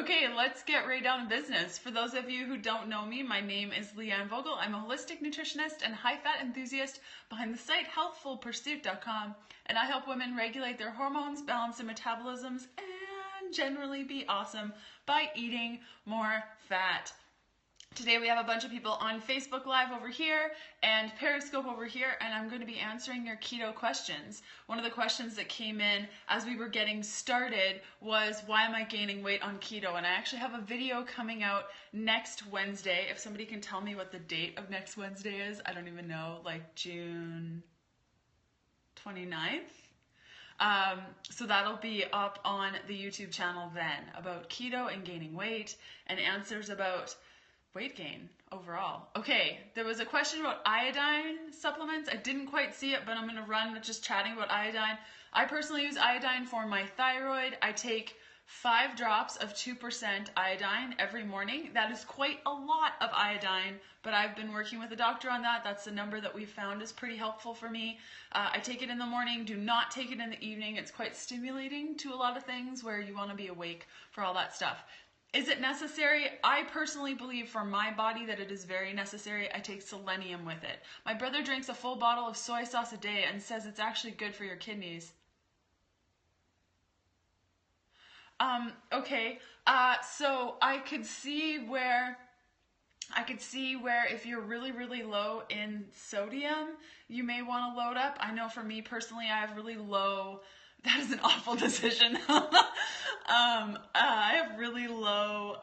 Okay, let's get right down to business. For those of you who don't know me, my name is Leanne Vogel. I'm a holistic nutritionist and high-fat enthusiast behind the site HealthfulPursuit.com, and I help women regulate their hormones, balance their metabolisms, and generally be awesome by eating more fat. Today we have a bunch of people on Facebook Live over here and Periscope over here, and I'm going to be answering your keto questions. One of the questions that came in as we were getting started was, why am I gaining weight on keto? And I actually have a video coming out next Wednesday. If somebody can tell me what the date of next Wednesday is, I don't even know, like June 29th. So that'll be up on the YouTube channel then, about keto and gaining weight and answers about weight gain overall. Okay, there was a question about iodine supplements. I didn't quite see it, but I'm going to run just chatting about iodine. I personally use iodine for my thyroid. I take 5 drops of 2% iodine every morning. That is quite a lot of iodine, but I've been working with a doctor on that. That's the number that we've found is pretty helpful for me. I take it in the morning, do not take it in the evening. It's quite stimulating to a lot of things where you want to be awake for all that stuff. Is it necessary? I personally believe for my body that it is very necessary. I take selenium with it. My brother drinks a full bottle of soy sauce a day and says it's actually good for your kidneys. Okay, so I could see where if you're really, really low in sodium, you may want to load up. I know for me personally, I have really low, that is an awful decision. I have really low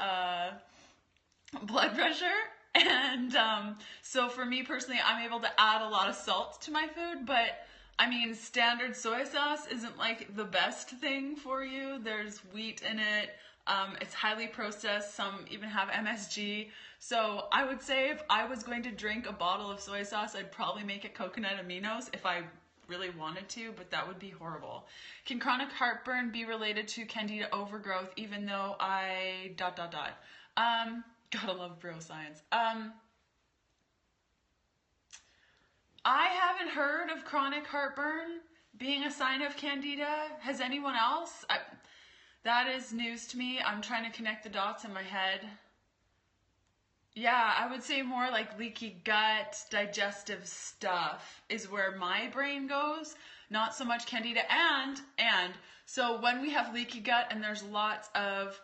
blood pressure, and so for me personally, I'm able to add a lot of salt to my food, but I mean, standard soy sauce isn't like the best thing for you. There's wheat in it. It's highly processed. Some even have MSG. So I would say if I was going to drink a bottle of soy sauce, I'd probably make it coconut aminos if I really wanted to, but that would be horrible. Can chronic heartburn be related to Candida overgrowth even though I ... Gotta love bro science. I haven't heard of chronic heartburn being a sign of Candida. Has anyone else? That is news to me. I'm trying to connect the dots in my head. Yeah, I would say more like leaky gut, digestive stuff is where my brain goes, not so much Candida. And so when we have leaky gut and there's lots of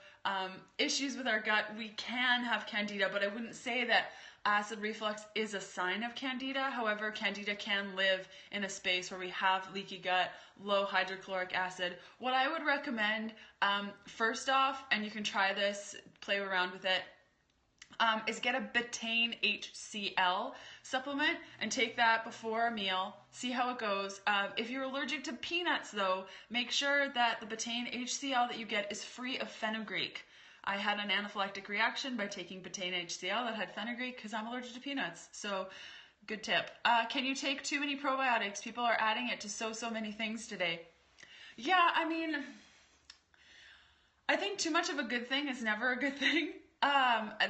issues with our gut, we can have Candida, but I wouldn't say that acid reflux is a sign of Candida. However, Candida can live in a space where we have leaky gut, low hydrochloric acid. What I would recommend, first off, and you can try this, play around with it, is get a betaine HCl supplement and take that before a meal. See how it goes. If you're allergic to peanuts though, make sure that the betaine HCl that you get is free of fenugreek. I had an anaphylactic reaction by taking betaine HCl that had fenugreek because I'm allergic to peanuts. So good tip. Can you take too many probiotics? People are adding it to so many things today. Yeah, I mean, I think too much of a good thing is never a good thing.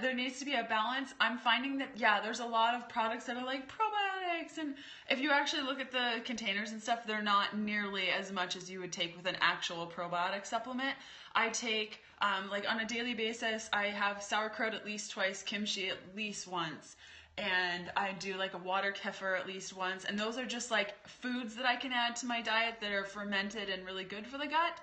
There needs to be a balance. I'm finding that, yeah, there's a lot of products that are like probiotics, and if you actually look at the containers and stuff, they're not nearly as much as you would take with an actual probiotic supplement. I take, like on a daily basis, I have sauerkraut at least twice, kimchi at least once, and I do like a water kefir at least once, and those are just like foods that I can add to my diet that are fermented and really good for the gut.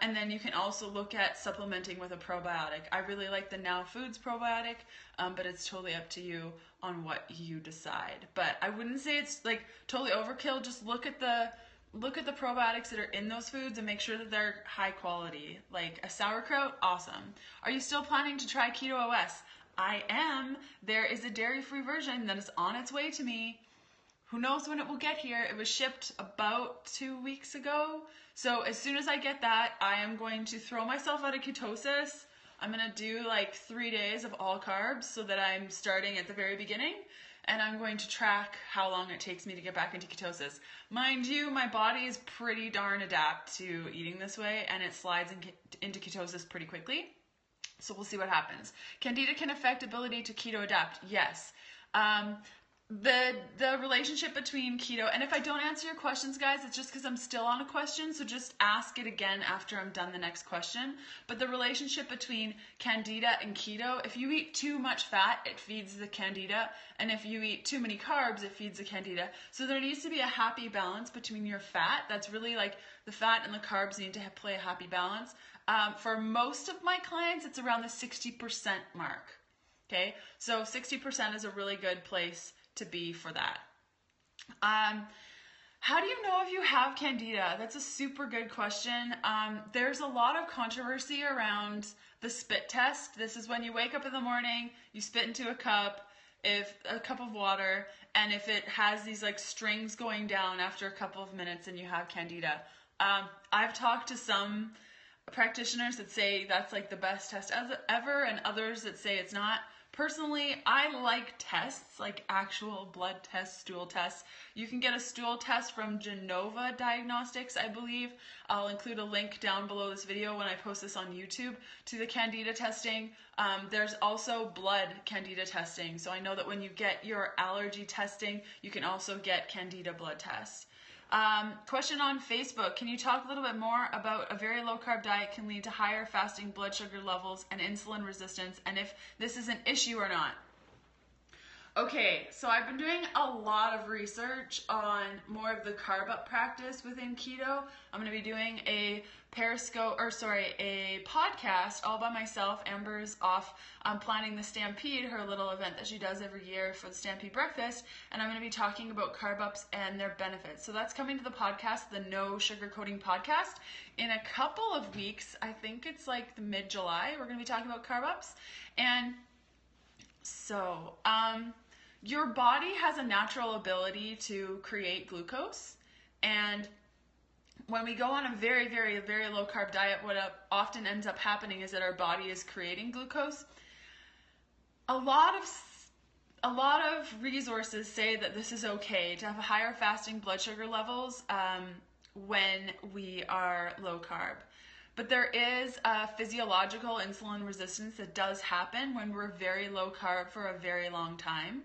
And then you can also look at supplementing with a probiotic. I really like the Now Foods probiotic, but it's totally up to you on what you decide. But I wouldn't say it's like totally overkill. Just look at the probiotics that are in those foods and make sure that they're high quality. Like a sauerkraut, awesome. Are you still planning to try Keto OS? I am. There is a dairy-free version that is on its way to me. Who knows when it will get here? It was shipped about 2 weeks ago. So as soon as I get that, I am going to throw myself out of ketosis. I'm going to do like 3 days of all carbs so that I'm starting at the very beginning. And I'm going to track how long it takes me to get back into ketosis. Mind you, my body is pretty darn adept to eating this way, and it slides into ketosis pretty quickly. So we'll see what happens. Candida can affect ability to keto adapt. Yes. the relationship between keto, and if I don't answer your questions, guys, it's just because I'm still on a question, so just ask it again after I'm done the next question. But the relationship between Candida and keto, if you eat too much fat, it feeds the Candida, and if you eat too many carbs, it feeds the Candida. So there needs to be a happy balance between your fat. That's really like the fat and the carbs need to play a happy balance. For most of my clients, it's around the 60% mark. Okay, so 60% is a really good place to be for that. How do you know if you have Candida? That's a super good question. There's a lot of controversy around the spit test. This is when you wake up in the morning, you spit into a cup of water, and if it has these like strings going down after a couple of minutes, and you have Candida. I've talked to some practitioners that say that's like the best test ever, and others that say it's not. Personally, I like tests, like actual blood tests, stool tests. You can get a stool test from Genova Diagnostics, I believe. I'll include a link down below this video when I post this on YouTube to the Candida testing. There's also blood Candida testing. So I know that when you get your allergy testing, you can also get Candida blood tests. Question on Facebook. Can you talk a little bit more about a very low carb diet can lead to higher fasting blood sugar levels and insulin resistance, and if this is an issue or not? Okay, so I've been doing a lot of research on more of the carb up practice within keto. I'm going to be doing a a podcast all by myself. Amber's off planning the Stampede, her little event that she does every year for the Stampede breakfast, and I'm going to be talking about carb ups and their benefits. So that's coming to the podcast, the No Sugarcoating Podcast, in a couple of weeks. I think it's like the mid-July. We're going to be talking about carb ups. And so, your body has a natural ability to create glucose, and when we go on a very, very, very low carb diet, what often ends up happening is that our body is creating glucose. A lot of resources say that this is okay to have higher fasting blood sugar levels when we are low carb. But there is a physiological insulin resistance that does happen when we're very low carb for a very long time.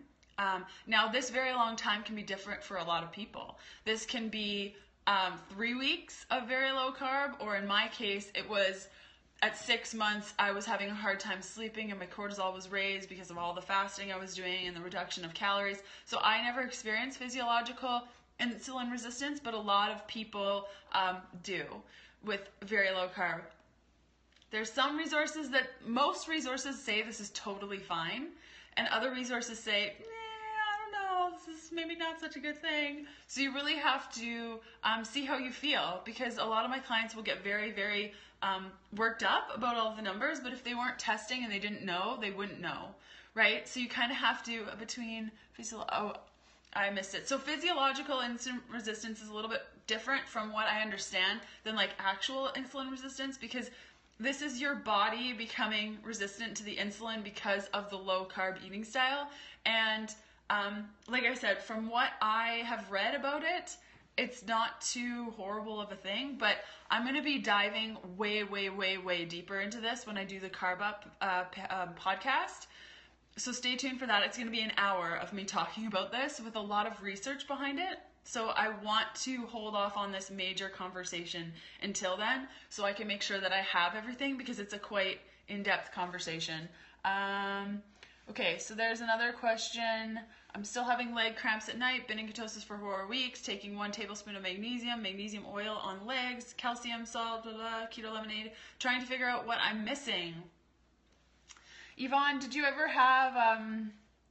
Now, this very long time can be different for a lot of people. This can be 3 weeks of very low carb, or in my case, it was at 6 months, I was having a hard time sleeping and my cortisol was raised because of all the fasting I was doing and the reduction of calories. So I never experienced physiological insulin resistance, but a lot of people do with very low carb. There's some resources most resources say this is totally fine, and other resources say, this is maybe not such a good thing. So you really have to see how you feel, because a lot of my clients will get very, very worked up about all the numbers, but if they weren't testing and they didn't know, they wouldn't know, right? So you kind of have to, I missed it. So physiological insulin resistance is a little bit different from what I understand than like actual insulin resistance, because this is your body becoming resistant to the insulin because of the low carb eating style. And like I said, from what I have read about it, it's not too horrible of a thing, but I'm going to be diving way, way, way, way deeper into this when I do the Carb Up podcast. So stay tuned for that. It's going to be an hour of me talking about this with a lot of research behind it. So I want to hold off on this major conversation until then, so I can make sure that I have everything, because it's a quite in-depth conversation. Okay, so there's another question. I'm still having leg cramps at night, been in ketosis for 4 weeks, taking 1 tablespoon of magnesium oil on legs, calcium salt, keto lemonade, trying to figure out what I'm missing. Yvonne, did you ever have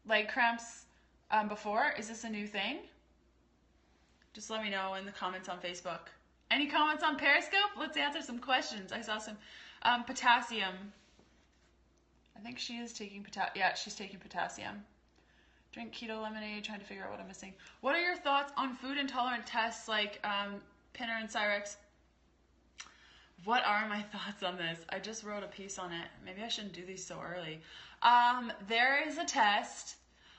leg cramps before? Is this a new thing? Just let me know in the comments on Facebook. Any comments on Periscope? Let's answer some questions. I saw some potassium. I think she is taking potassium. Yeah, she's taking potassium. Drink keto lemonade, trying to figure out what I'm missing. What are your thoughts on food intolerant tests like Pinner and Cyrex? What are my thoughts on this? I just wrote a piece on it. Maybe I shouldn't do these so early. There is a test.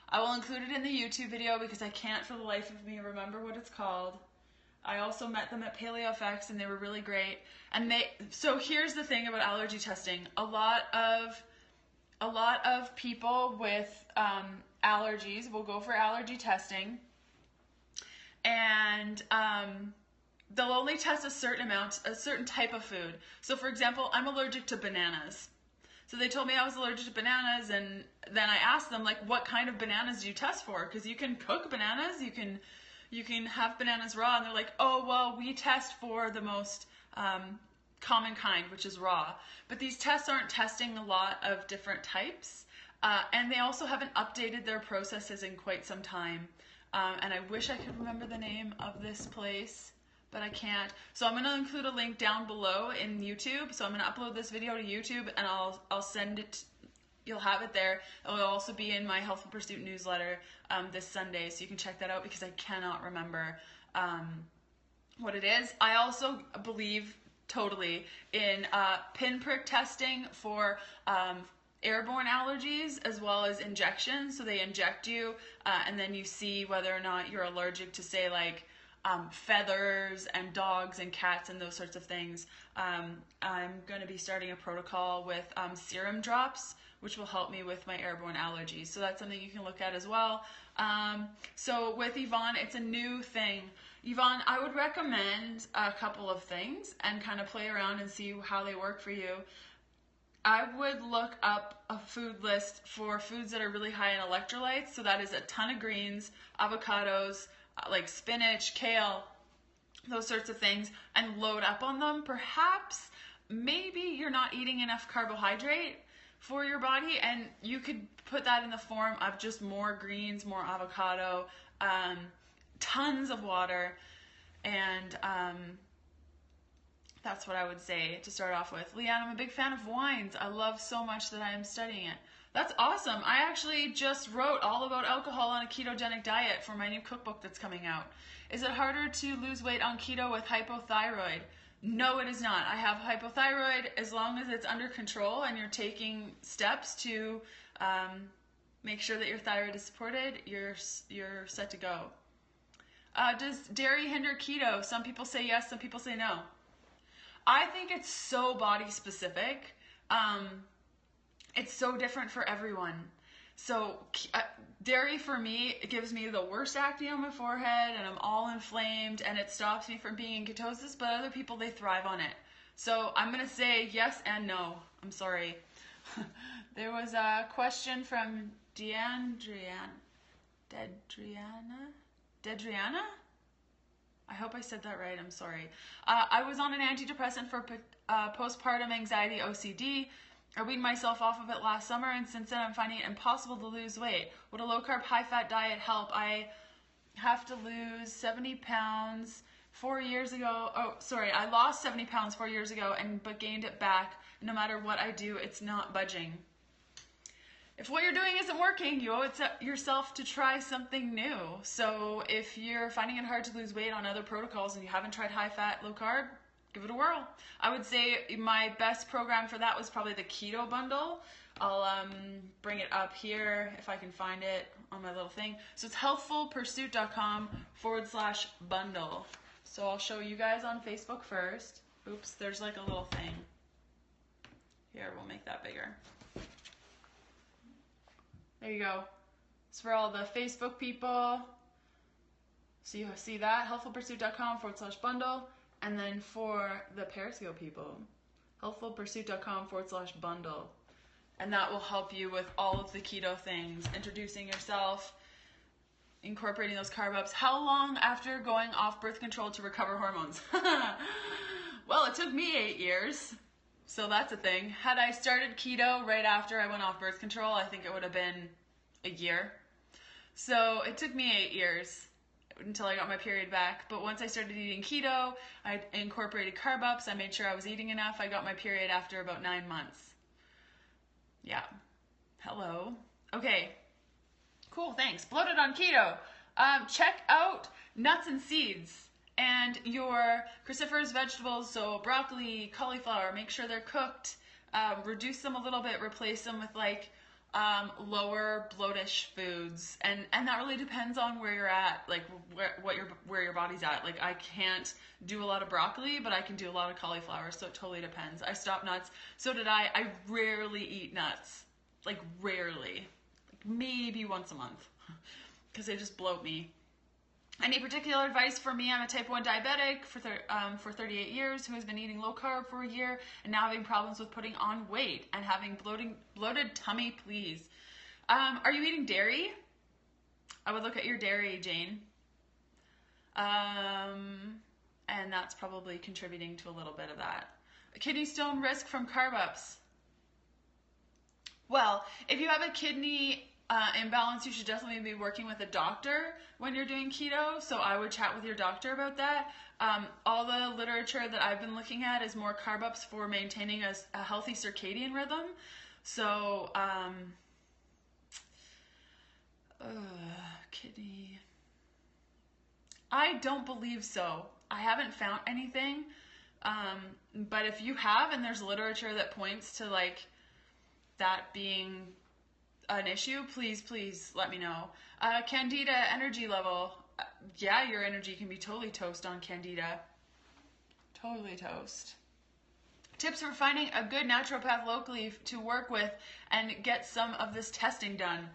I will include it in the YouTube video because I can't for the life of me remember what it's called. I also met them at PaleoFX and they were really great. And so here's the thing about allergy testing. A lot of a lot of people with allergies will go for allergy testing, and they'll only test a certain type of food. So for example, I'm allergic to bananas. So they told me I was allergic to bananas, and then I asked them, like, what kind of bananas do you test for? Because you can cook bananas, you can have bananas raw, and they're like, oh, well, we test for the most common kind, which is raw. But these tests aren't testing a lot of different types, and they also haven't updated their processes in quite some time. And I wish I could remember the name of this place, but I can't. So I'm going to include a link down below in YouTube. So I'm going to upload this video to YouTube, and I'll send it. You'll have it there. It will also be in my Healthful Pursuit newsletter this Sunday, so you can check that out, because I cannot remember what it is. I also believe totally in pinprick testing for airborne allergies as well as injections. So they inject you and then you see whether or not you're allergic to, say, like feathers and dogs and cats and those sorts of things. I'm going to be starting a protocol with serum drops, which will help me with my airborne allergies. So that's something you can look at as well. So with Yvonne, it's a new thing. Yvonne, I would recommend a couple of things and kind of play around and see how they work for you. I would look up a food list for foods that are really high in electrolytes. So that is a ton of greens, avocados, like spinach, kale, those sorts of things, and load up on them. Perhaps, maybe you're not eating enough carbohydrate for your body, and you could put that in the form of just more greens, more avocado, tons of water, and that's what I would say to start off with. Leanne, I'm a big fan of wines. I love so much that I am studying it. That's awesome. I actually just wrote all about alcohol on a ketogenic diet for my new cookbook that's coming out. Is it harder to lose weight on keto with hypothyroid? No, it is not. I have hypothyroid. As long as it's under control and you're taking steps to make sure that your thyroid is supported, you're set to go. Does dairy hinder keto? Some people say yes, some people say no. I think it's so body specific. It's so different for everyone. So dairy for me, it gives me the worst acne on my forehead, and I'm all inflamed, and it stops me from being in ketosis, but other people, they thrive on it. So I'm going to say yes and no. I'm sorry. There was a question from Dedriana? I hope I said that right. I'm sorry. I was on an antidepressant for postpartum anxiety OCD. I weaned myself off of it last summer, and since then I'm finding it impossible to lose weight. Would a low-carb, high-fat diet help? I have to lose 70 pounds 4 years ago. Oh, sorry. I lost 70 pounds 4 years ago, but gained it back. No matter what I do, it's not budging. If what you're doing isn't working, you owe it to yourself to try something new. So if you're finding it hard to lose weight on other protocols and you haven't tried high-fat, low-carb, give it a whirl. I would say my best program for that was probably the keto bundle. I'll bring it up here if I can find it on my little thing. So it's healthfulpursuit.com/bundle. So I'll show you guys on Facebook first. Oops, there's like a little thing. Here, we'll make that bigger. There you go. It's for all the Facebook people. So you see that, healthfulpursuit.com/bundle. And then for the Periscope people, healthfulpursuit.com/bundle. And that will help you with all of the keto things, introducing yourself, incorporating those carb ups. How long after going off birth control to recover hormones? Well, it took me 8 years. So that's a thing. Had I started keto right after I went off birth control, I think it would have been a year. So it took me 8 years until I got my period back. But once I started eating keto, I incorporated carb ups. I made sure I was eating enough. I got my period after about 9 months. Yeah. Hello. Okay. Cool. Thanks. Bloated on keto. Check out nuts and seeds and your cruciferous vegetables. So broccoli, cauliflower, make sure they're cooked. Reduce them a little bit. Replace them with like lower bloatish foods, and that really depends on where you're at, like where your body's at. Like I can't do a lot of broccoli, but I can do a lot of cauliflower, so it totally depends. I stopped nuts. So did I. I rarely eat nuts. like rarely, like maybe once a month, because they just bloat me. Any particular advice for me? I'm a type 1 diabetic for 38 years who has been eating low carb for a year and now having problems with putting on weight and having bloated tummy, please. Are you eating dairy? I would look at your dairy, Jane. And that's probably contributing to a little bit of that. Kidney stone risk from carb ups. Well, if you have a kidney imbalance, you should definitely be working with a doctor when you're doing keto. So I would chat with your doctor about that. All the literature that I've been looking at is more carb ups for maintaining a healthy circadian rhythm. So, kidney. I don't believe so. I haven't found anything. But if you have, and there's literature that points to like that being an issue, please let me know. Candida energy level. Yeah, your energy can be totally toast on Candida. Totally toast. Tips for finding a good naturopath locally to work with and get some of this testing done.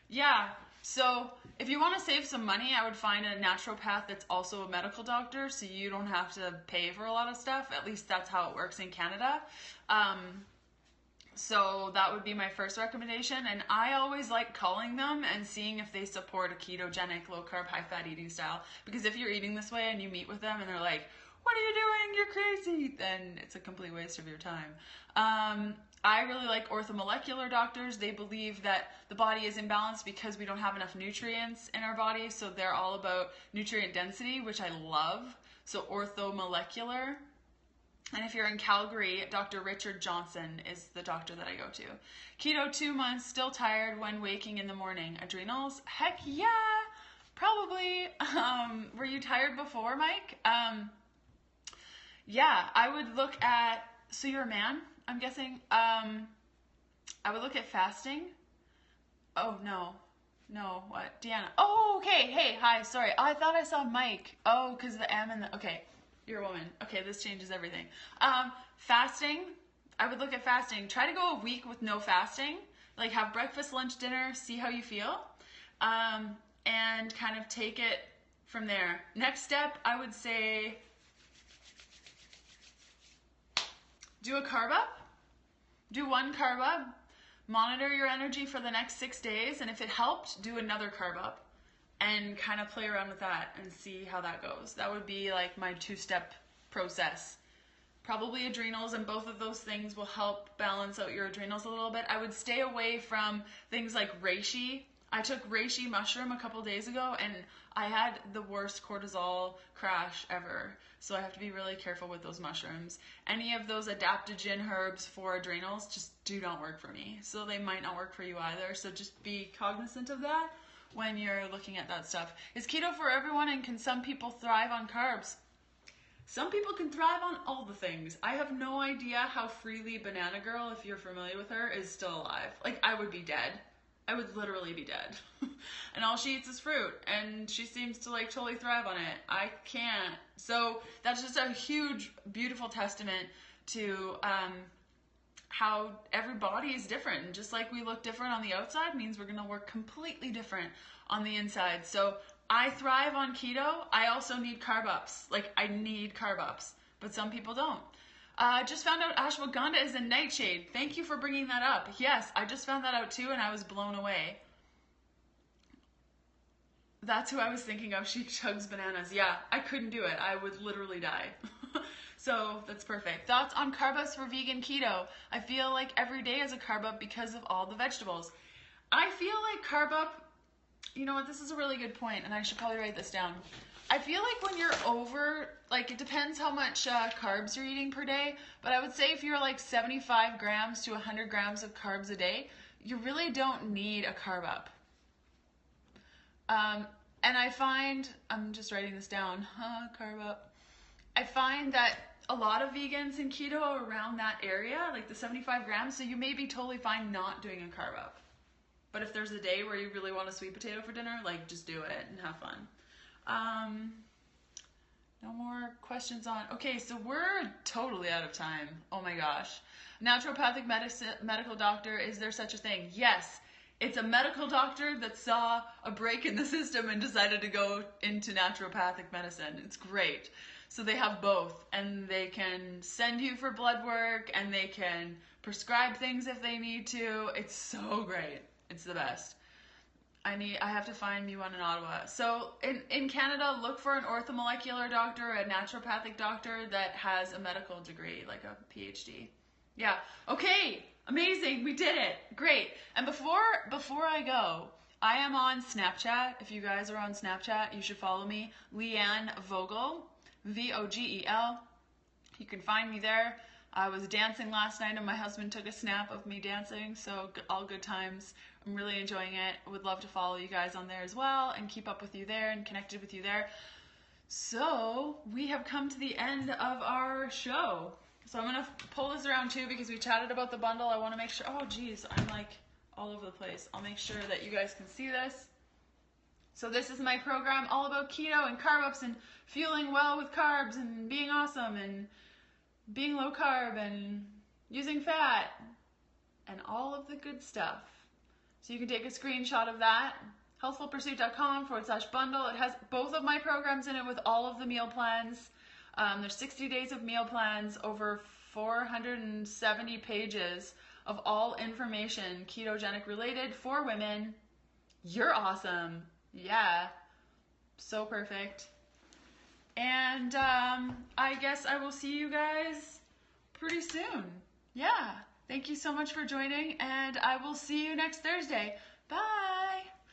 Yeah, so if you want to save some money, I would find a naturopath that's also a medical doctor so you don't have to pay for a lot of stuff. At least that's how it works in Canada. So that would be my first recommendation. And I always like calling them and seeing if they support a ketogenic, low-carb, high-fat eating style. Because if you're eating this way and you meet with them and they're like, what are you doing? You're crazy. Then it's a complete waste of your time. I really like orthomolecular doctors. They believe that the body is imbalanced because we don't have enough nutrients in our body. So they're all about nutrient density, which I love. So orthomolecular. And if you're in Calgary, Dr. Richard Johnson is the doctor that I go to. Keto 2 months, still tired when waking in the morning. Adrenals? Heck yeah, probably. Were you tired before, Mike? Yeah, I would look at, so you're a man, I'm guessing. I would look at fasting. Oh, no, what? Deanna. Oh, okay, hey, hi, sorry. Oh, I thought I saw Mike. Oh, because the M and the, okay. You're a woman. Okay, this changes everything. Fasting. I would look at fasting. Try to go a week with no fasting. Like have breakfast, lunch, dinner, see how you feel. And kind of take it from there. Next step, I would say do a carb up. Do one carb up. Monitor your energy for the next 6 days. And if it helped, do another carb up. And kind of play around with that and see how that goes. That would be like my 2-step process. Probably adrenals, and both of those things will help balance out your adrenals a little bit. I would stay away from things like reishi. I took reishi mushroom a couple days ago and I had the worst cortisol crash ever. So I have to be really careful with those mushrooms. Any of those adaptogen herbs for adrenals just do not work for me. So they might not work for you either. So just be cognizant of that when you're looking at that stuff. Is keto for everyone, and can some people thrive on carbs? Some people can thrive on all the things. I have no idea how Freely Banana Girl, if you're familiar with her, is still alive. Like, I would be dead. I would literally be dead. And all she eats is fruit, and she seems to like totally thrive on it. I can't. So that's just a huge, beautiful testament to how every body is different. And just like we look different on the outside means we're going to work completely different on the inside. So I thrive on keto. I also need carb ups. Like, I need carb ups, but some people don't. Just found out ashwagandha is a nightshade. Thank you for bringing that up. Yes, I just found that out too, and I was blown away. That's who I was thinking of. She chugs bananas. Yeah, I couldn't do it. I would literally die. So that's perfect. Thoughts on carb ups for vegan keto? I feel like every day is a carb up because of all the vegetables. I feel like carb up, you know what, this is a really good point, and I should probably write this down. I feel like when you're over, like, it depends how much carbs you're eating per day, but I would say if you're like 75 grams to 100 grams of carbs a day, you really don't need a carb up. And I find, I'm just writing this down, carb up. I find that a lot of vegans in keto are around that area, like the 75 grams, so you may be totally fine not doing a carb up. But if there's a day where you really want a sweet potato for dinner, like, just do it and have fun. No more questions on... Okay, so we're totally out of time. Oh my gosh. Naturopathic medical doctor, is there such a thing? Yes. It's a medical doctor that saw a break in the system and decided to go into naturopathic medicine. It's great. So they have both, and they can send you for blood work, and they can prescribe things if they need to. It's so great. It's the best. I have to find me one in Ottawa. So in Canada, look for an orthomolecular doctor, a naturopathic doctor that has a medical degree, like a PhD. Yeah. Okay. Amazing. We did it. Great. And before I go, I am on Snapchat. If you guys are on Snapchat, you should follow me. Leanne Vogel, Vogel. You can find me there. I was dancing last night and my husband took a snap of me dancing, so all good times. I'm really enjoying it. Would love to follow you guys on there as well and keep up with you there and connected with you there. So we have come to the end of our show. So I'm going to pull this around too because we chatted about the bundle. I want to make sure, oh geez, I'm like all over the place. I'll make sure that you guys can see this. So this is my program all about keto and carb ups and fueling well with carbs and being awesome and being low carb and using fat and all of the good stuff. So you can take a screenshot of that. healthfulpursuit.com/bundle. It has both of my programs in it with all of the meal plans. There's 60 days of meal plans, over 470 pages of all information ketogenic related for women. You're awesome. Yeah. So perfect. And I guess I will see you guys pretty soon. Yeah. Thank you so much for joining, and I will see you next Thursday. Bye.